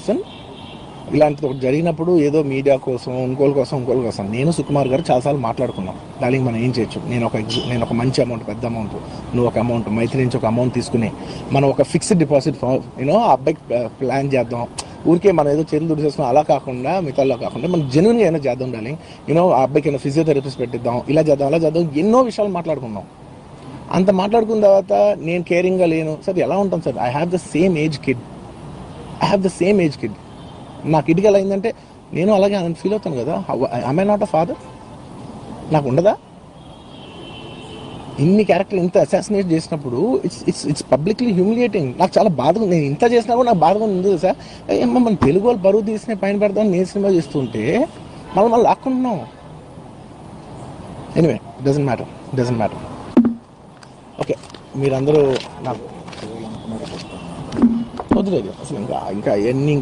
Person ఇలాంటిది ఒకటి జరిగినప్పుడు ఏదో మీడియా కోసం ఇంకోళ్ళ కోసం నేను సుకుమార్ గారు చాలాసార్లు మాట్లాడుకున్నాం. డార్లింగ్ మనం ఏం చేయొచ్చు, నేను ఒక మంచి అమౌంట్, పెద్ద అమౌంట్, నువ్వు ఒక అమౌంట్, మైత్రి నుంచి ఒక అమౌంట్ తీసుకుని మనం ఒక ఫిక్స్డ్ డిపాజిట్ ఆ అబ్బాయికి ప్లాన్ చేద్దాం. ఊరికే మనం ఏదో చేతులు దుడిచేసుకుని అలా కాకుండా మిగతాలో కాకుండా మనం జెన్యూన్గా ఏమైనా చేద్దాం డార్లింగ్. ఆ అబ్బాయికి ఏమైనా ఫిజియోథెరపిస్ట్ పెట్టిద్దాం, ఇలా చేద్దాం అలా చేద్దాం, ఎన్నో విషయాలు మాట్లాడుకున్నాం. అంత మాట్లాడుకున్న తర్వాత నేను కేరింగ్గా లేను సార్. ఎలా ఉంటాను sir? I have the same age kid. నా కిడ్కి ఎలా అయిందంటే నేను అలాగే ఫీల్ అవుతాను కదా. I not a father? నాకు ఉండదా? ఇన్ని క్యారెక్టర్ ఇంత అసాసినేట్ చేసినప్పుడు ఇట్స్ పబ్లిక్లీ హ్యూమిలియేటింగ్. నాకు చాలా బాధగా, నేను ఇంత చేసినా కూడా నాకు బాధగా ఉంది సార్. ఏమో మన తెలుగు వాళ్ళు బరువు తీసిన పైన పెడదామని నేను సినిమా చేస్తుంటే మనం లాక్కుంటున్నాం. Anyway doesn't matter. ఓకే, మీరందరూ నాకు వదిలేదు అసలు ఇంకా ఎన్ని